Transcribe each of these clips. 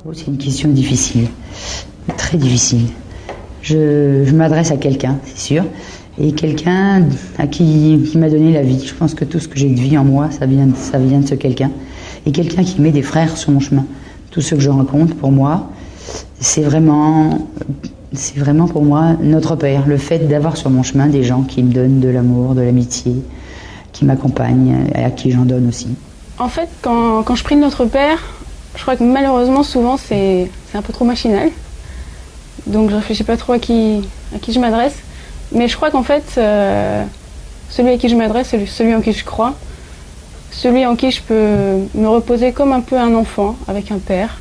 Oh, c'est une question difficile, très difficile. Je m'adresse à quelqu'un, c'est sûr, et quelqu'un qui m'a donné la vie. Je pense que tout ce que j'ai de vie en moi, ça vient de ce quelqu'un. Et quelqu'un qui met des frères sur mon chemin. Tout ce que je rencontre, pour moi, c'est vraiment pour moi notre Père. Le fait d'avoir sur mon chemin des gens qui me donnent de l'amour, de l'amitié, qui m'accompagnent et à qui j'en donne aussi. En fait, quand je prie de Notre Père, je crois que malheureusement, souvent, c'est un peu trop machinal. Donc je réfléchis pas trop à qui je m'adresse. Mais je crois qu'en fait, celui à qui je m'adresse, c'est celui en qui je crois. Celui en qui je peux me reposer comme un peu un enfant avec un père.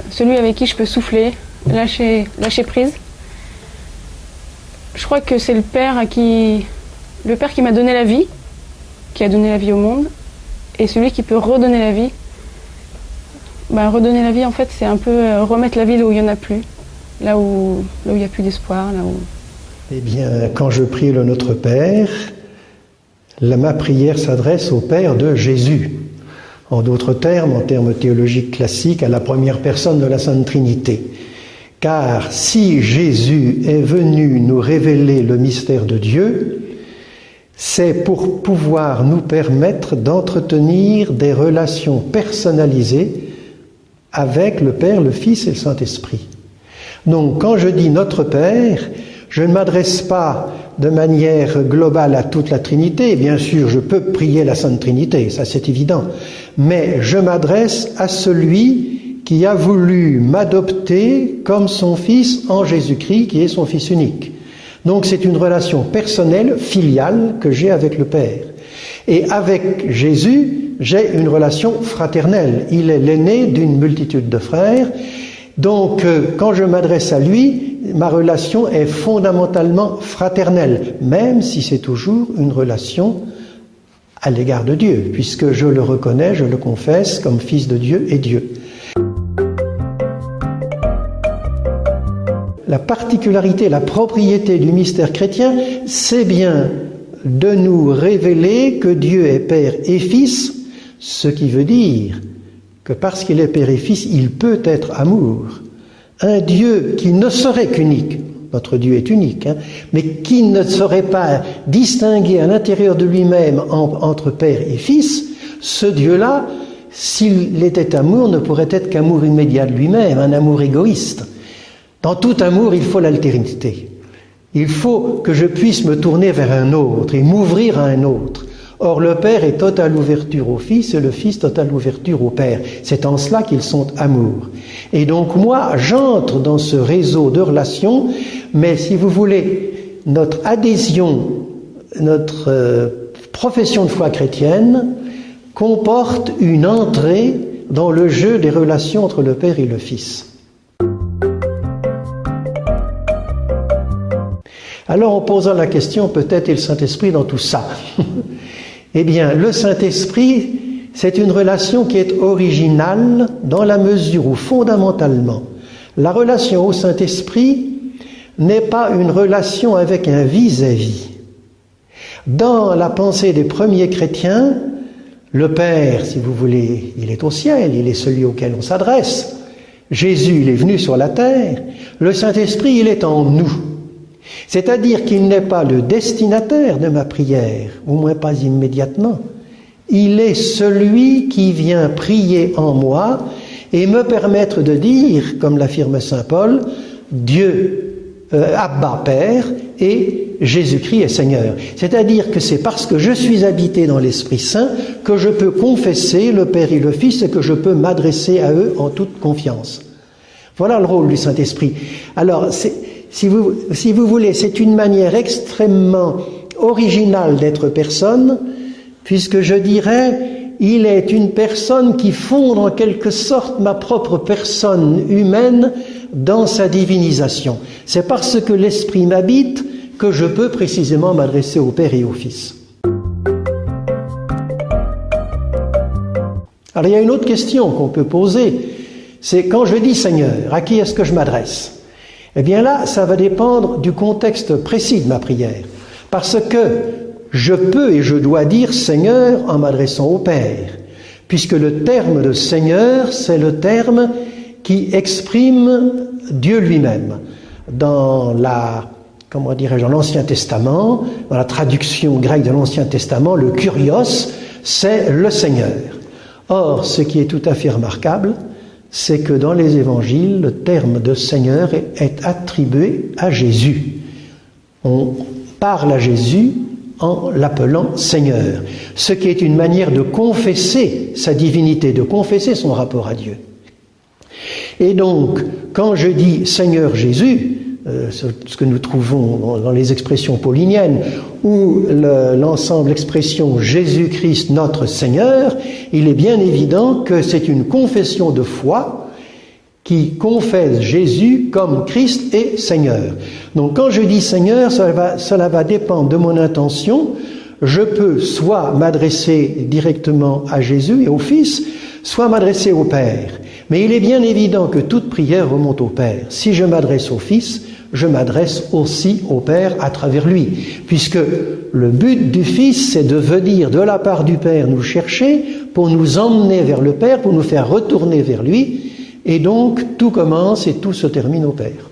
Celui avec qui je peux souffler, lâcher prise. Je crois que c'est le père qui m'a donné la vie, qui a donné la vie au monde, et celui qui peut redonner la vie. Redonner la vie, en fait, c'est un peu remettre la vie là où il n'y en a plus, là où il n'y a plus d'espoir. Eh bien, quand je prie le Notre Père, ma prière s'adresse au Père de Jésus. En d'autres termes, en termes théologiques classiques, à la première personne de la Sainte Trinité. Car si Jésus est venu nous révéler le mystère de Dieu, c'est pour pouvoir nous permettre d'entretenir des relations personnalisées avec le Père, le Fils et le Saint-Esprit. Donc, quand je dis Notre Père, je ne m'adresse pas de manière globale à toute la Trinité. Bien sûr, je peux prier la Sainte Trinité, ça c'est évident. Mais je m'adresse à celui qui a voulu m'adopter comme son Fils en Jésus-Christ, qui est son Fils unique. Donc c'est une relation personnelle, filiale, que j'ai avec le Père. Et avec Jésus, j'ai une relation fraternelle. Il est l'aîné d'une multitude de frères. Donc, quand je m'adresse à lui, ma relation est fondamentalement fraternelle, même si c'est toujours une relation à l'égard de Dieu, puisque je le reconnais, je le confesse comme Fils de Dieu et Dieu. La particularité, la propriété du mystère chrétien, c'est bien de nous révéler que Dieu est Père et Fils, ce qui veut dire que parce qu'il est Père et Fils, il peut être amour. Un Dieu qui ne serait qu'unique, notre Dieu est unique, mais qui ne serait pas distingué à l'intérieur de lui-même entre Père et Fils, ce Dieu-là, s'il était amour, ne pourrait être qu'amour immédiat de lui-même, un amour égoïste. Dans tout amour, il faut l'altérité. Il faut que je puisse me tourner vers un autre et m'ouvrir à un autre. Or, le Père est totale ouverture au Fils et le Fils totale ouverture au Père. C'est en cela qu'ils sont amour. Et donc, moi, j'entre dans ce réseau de relations, mais si vous voulez, notre adhésion, notre profession de foi chrétienne comporte une entrée dans le jeu des relations entre le Père et le Fils. Alors, en posant la question, peut-être est le Saint-Esprit dans tout ça. Eh bien, le Saint-Esprit, c'est une relation qui est originale dans la mesure où, fondamentalement, la relation au Saint-Esprit n'est pas une relation avec un vis-à-vis. Dans la pensée des premiers chrétiens, le Père, si vous voulez, il est au ciel, il est celui auquel on s'adresse. Jésus, il est venu sur la terre. Le Saint-Esprit, il est en nous. C'est-à-dire qu'il n'est pas le destinataire de ma prière, au moins pas immédiatement. Il est celui qui vient prier en moi et me permettre de dire, comme l'affirme saint Paul, Dieu, Abba Père et Jésus-Christ est Seigneur. C'est-à-dire que c'est parce que je suis habité dans l'Esprit Saint que je peux confesser le Père et le Fils et que je peux m'adresser à eux en toute confiance. Voilà le rôle du Saint-Esprit. Alors, si vous voulez, c'est une manière extrêmement originale d'être personne, puisque je dirais, il est une personne qui fonde en quelque sorte ma propre personne humaine dans sa divinisation. C'est parce que l'Esprit m'habite que je peux précisément m'adresser au Père et au Fils. Alors il y a une autre question qu'on peut poser, c'est quand je dis Seigneur, à qui est-ce que je m'adresse ? Eh bien là, ça va dépendre du contexte précis de ma prière. Parce que je peux et je dois dire Seigneur en m'adressant au Père. puisque le terme de Seigneur, c'est le terme qui exprime Dieu lui-même. Dans dans l'Ancien Testament, dans la traduction grecque de l'Ancien Testament, le kurios, c'est le Seigneur. Or, ce qui est tout à fait remarquable, c'est que dans les évangiles, le terme de Seigneur est attribué à Jésus. On parle à Jésus en l'appelant Seigneur, ce qui est une manière de confesser sa divinité, de confesser son rapport à Dieu. Et donc, quand je dis Seigneur Jésus, ce que nous trouvons dans les expressions pauliniennes, ou l'ensemble expression Jésus-Christ notre Seigneur, il est bien évident que c'est une confession de foi qui confesse Jésus comme Christ et Seigneur. Donc quand je dis Seigneur, cela va dépendre de mon intention. Je peux soit m'adresser directement à Jésus et au Fils, soit m'adresser au Père. Mais il est bien évident que toute prière remonte au Père. Si je m'adresse au Fils, je m'adresse aussi au Père à travers lui, puisque le but du Fils, c'est de venir de la part du Père nous chercher pour nous emmener vers le Père, pour nous faire retourner vers lui, et donc tout commence et tout se termine au Père.